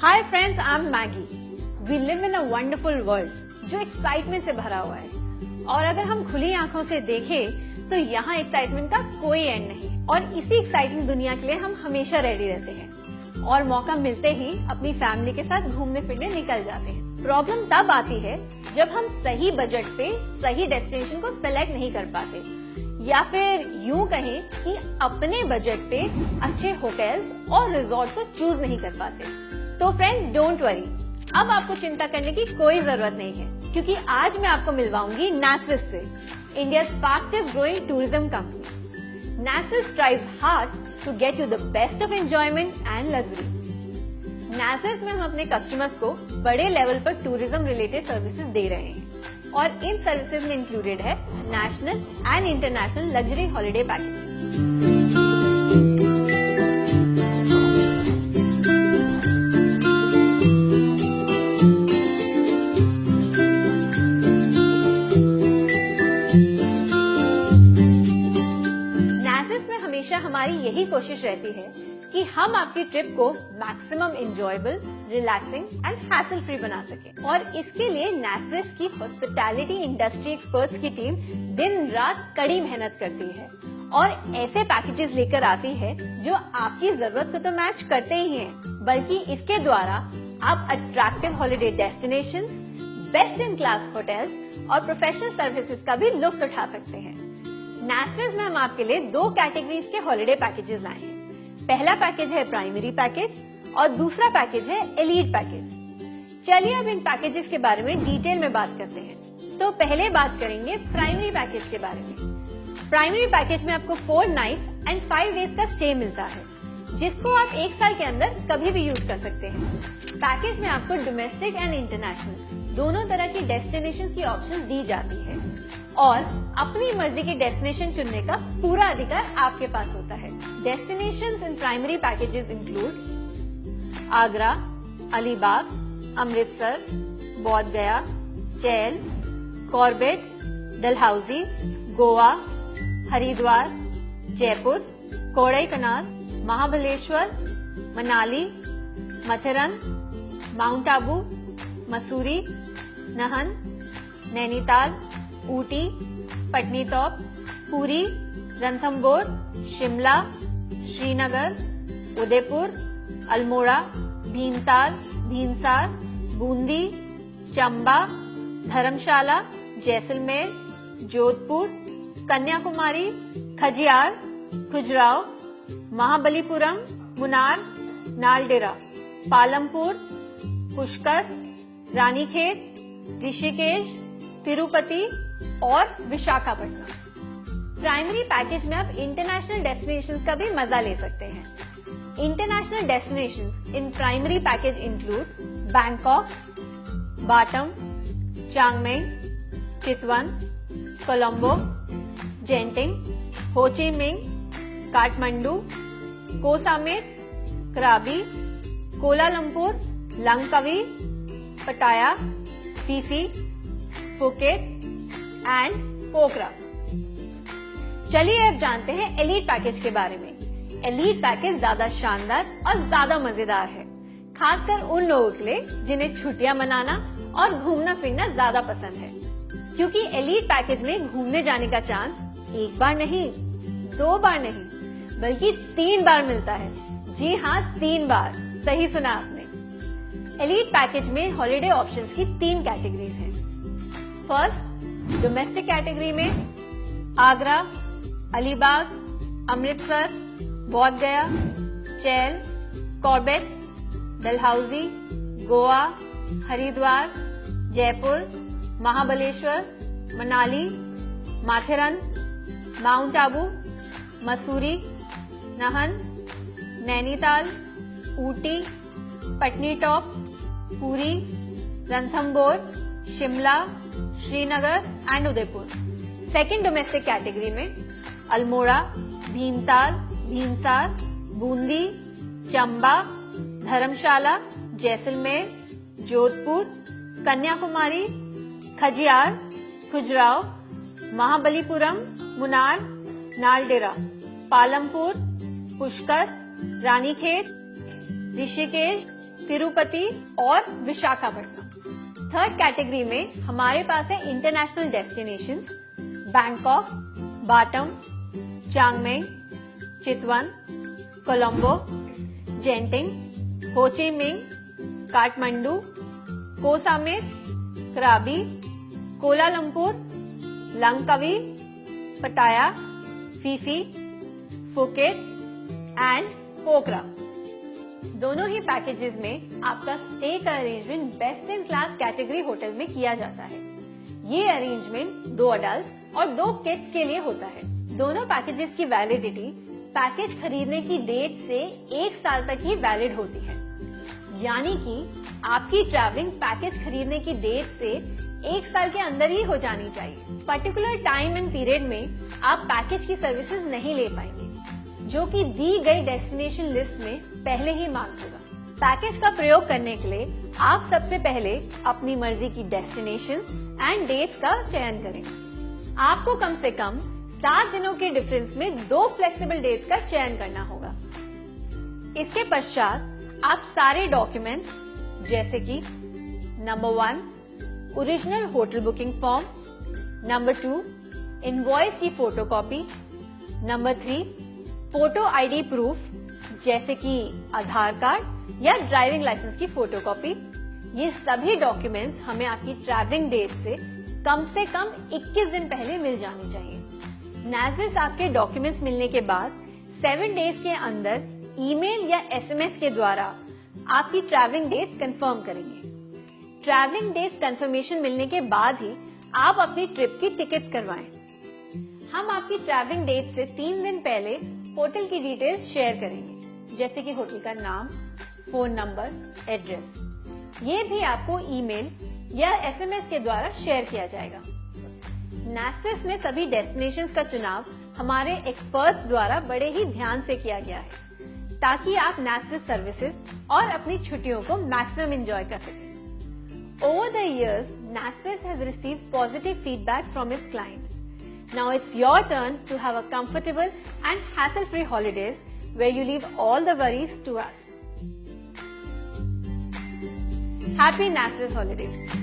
Hi friends, I am Maggie. We live in a wonderful world जो excitement से भरा हुआ है, और अगर हम खुली आंखों से देखें तो यहाँ एक्साइटमेंट का कोई एंड नहीं। और इसी एक्साइटिंग दुनिया के लिए हम हमेशा रेडी रहते हैं और मौका मिलते ही अपनी फैमिली के साथ घूमने फिरने निकल जाते हैं। प्रॉब्लम तब आती है जब हम सही बजट पे सही डेस्टिनेशन को सेलेक्ट नहीं कर पाते, या फिर यूं कहें कि अपने बजट पे अच्छे होटल्स और रिजॉर्ट को चूज नहीं कर पाते। तो फ्रेंड्स, डोंट वरी, अब आपको चिंता करने की कोई जरूरत नहीं है, क्योंकि आज मैं आपको मिलवाऊंगी नासविस से, India's fastest growing tourism company. Nasvis strives hard to get you the best of enjoyment and luxury. Nasvis में हम अपने कस्टमर्स को बड़े लेवल पर टूरिज्म रिलेटेड सर्विसेज दे रहे हैं, और इन सर्विसेज में इंक्लूडेड है national and international luxury holiday package. हमारी यही कोशिश रहती है कि हम आपकी ट्रिप को maximum enjoyable, relaxing and hassle free बना सकें, और इसके लिए नासविस की हॉस्पिटैलिटी इंडस्ट्री एक्सपर्ट्स की टीम दिन रात कड़ी मेहनत करती है और ऐसे पैकेजेस लेकर आती है जो आपकी जरूरत को तो मैच करते ही हैं, बल्कि इसके द्वारा आप attractive holiday destinations, best in class hotels और प्रोफेशनल सर्विसेज का भी लुत्फ उठा सकते हैं। नासविस में हम आपके लिए 2 कैटेगरीज के हॉलिडे पैकेजेस लाए हैं। पहला पैकेज है प्राइमरी पैकेज और दूसरा पैकेज है एलीट पैकेज। चलिए अब इन पैकेजेस के बारे में डिटेल में बात करते हैं। तो पहले बात करेंगे प्राइमरी पैकेज के बारे में। प्राइमरी पैकेज में आपको 4 नाइट एंड 5 डेज का स्टे मिलता है, जिसको आप 1 साल के अंदर कभी भी यूज कर सकते हैं। पैकेज में आपको डोमेस्टिक एंड इंटरनेशनल दोनों तरह की डेस्टिनेशन की ऑप्शन दी जाती है, और अपनी मर्जी की डेस्टिनेशन चुनने का पूरा अधिकार आपके पास होता है। Destinations in primary packages include Agra, Alibag, Amritsar, Bodh Gaya, Chail, Corbett, Dalhousie, Goa, Haridwar, Jaipur, Kodaikanal, Mahabaleshwar, Manali, Matheran, mount Abu, Mussoorie, Nahan, Nainital, Ooty, Patnitop, Puri, Ranthambore, Shimla, Srinagar, Udaipur, Almora, Bhimtal, भीमसार, Bundi, Chamba, धर्मशाला, जैसलमेर, जोधपुर, कन्याकुमारी, खजियार, खजुराहो, महाबलीपुरम, मुनार, नालडेरा, पालमपुर, पुष्कर, रानीखेत, ऋषिकेश, तिरुपति और विशाखापट्टनम। प्राइमरी पैकेज में आप इंटरनेशनल डेस्टिनेशंस का भी मजा ले सकते हैं। International destinations in primary package include Bangkok, Batam, Chiang Mai, Chitwan, Colombo, Genting, Ho Chi Minh, Kathmandu, Ko Samet, Krabi, Kuala Lumpur, Langkawi, Pattaya, Phi Phi, Phuket and Pokhara. चलिए अब जानते हैं एलीट पैकेज के बारे में। एलीट पैकेज ज्यादा शानदार और ज्यादा मजेदार है, खासकर उन लोगों के लिए जिन्हें छुट्टियां मनाना और घूमना फिरना ज्यादा पसंद है, क्योंकि एलीट पैकेज में घूमने जाने का चांस 1 बार नहीं, 2 बार नहीं, बल्कि 3 बार मिलता है। जी हाँ, 3 बार, सही सुना आपने। एलीट पैकेज में हॉलिडे ऑप्शंस की 3 कैटेगरीज हैं। फर्स्ट, डोमेस्टिक कैटेगरी में Agra, Alibag, Amritsar, Bodh Gaya, Chail, Corbett, Dalhousie, Goa, Haridwar, Jaipur, Mahabaleshwar, Manali, Matheran, Mount Abu, Mussoorie, Nahan, Nainital, Ooty, Patnitop, Puri, Ranthambore, Shimla, Srinagar and Udaipur. Second domestic category में अल्मोड़ा, भीमताल, भीमसार, बूंदी, चंबा, धर्मशाला, जैसलमेर, जोधपुर, कन्याकुमारी, खजियार, खजुराहो, महाबलीपुरम, मुनार, नालडेरा, पालमपुर, पुष्कर, रानीखेत, ऋषिकेश, तिरुपति और विशाखापट्टनम। थर्ड कैटेगरी में हमारे पास है international destinations, Bangkok, Batam, Chiang Mai, Chitwan, Colombo, Genting, Ho Chi Minh, Kathmandu, Ko सामेर, क्राबी, Kuala Lumpur, Langkawi, Pattaya, Phi Phi, Phuket and पोखरा। दोनों ही पैकेजेस में आपका स्टे का arrangement best in class category hotel में किया जाता है। ये अरेंजमेंट 2 अडल्ट और 2 किड्स के लिए होता है। दोनों पैकेजेस की वैलिडिटी पैकेज खरीदने की डेट से 1 साल तक ही वैलिड होती है, यानी कि आपकी ट्रैवलिंग पैकेज खरीदने की डेट से 1 साल के अंदर ही हो जानी चाहिए। पर्टिकुलर टाइम एंड पीरियड में आप पैकेज की सर्विसेज नहीं ले पाएंगे, जो कि दी गई डेस्टिनेशन लिस्ट में पहले ही मार्क होगा। पैकेज का प्रयोग करने के लिए आप सबसे पहले अपनी मर्जी की डेस्टिनेशन एंड डेट्स का चयन करें। आपको कम से कम 7 दिनों के डिफरेंस में 2 फ्लेक्सिबल डेट्स का चयन करना होगा। इसके पश्चात आप सारे डॉक्यूमेंट्स जैसे कि number 1 original hotel booking form, number 2 invoice की photocopy, number 3 photo ID proof जैसे कि आधार कार्ड या ड्राइविंग लाइसेंस की फोटोकॉपी। ये सभी डॉक्यूमेंट्स हमें आपकी ट्रैवलिंग डेट से कम 21 दिन पहले मिल जानी चाहिए। नाज़िस आपके डॉक्यूमेंट्स मिलने के बाद 7 डेज के अंदर ईमेल या एसएमएस के द्वारा आपकी ट्रैवलिंग डेट्स कंफर्म करेंगे। ट्रैवलिंग डेट्स कंफर्मेशन मिलने के बाद ही आप अपनी ट्रिप की टिकट्स करवाएं। हम आपकी ट्रैवलिंग डेट से 3 दिन पहले होटल की डिटेल्स शेयर करेंगे, जैसे कि होटल का नाम, फोन नंबर, एड्रेस। ये भी आपको ईमेल या एसएमएस के द्वारा शेयर किया जाएगा। नाज़िस में सभी डेस्टिनेशंस का चुनाव हमारे एक्सपर्ट्स द्वारा बड़े ही ध्यान से किया गया है, ताकि आप नाज़िस सर्विसेज और अपनी छुट्टियों को मैक्सिमम एंजॉय कर सकें। Over the years, Nassvis has received positive feedbacks from its clients. Now it's your turn to have a comfortable and hassle-free holidays where you leave all the worries to us. Happy Nassvis holidays!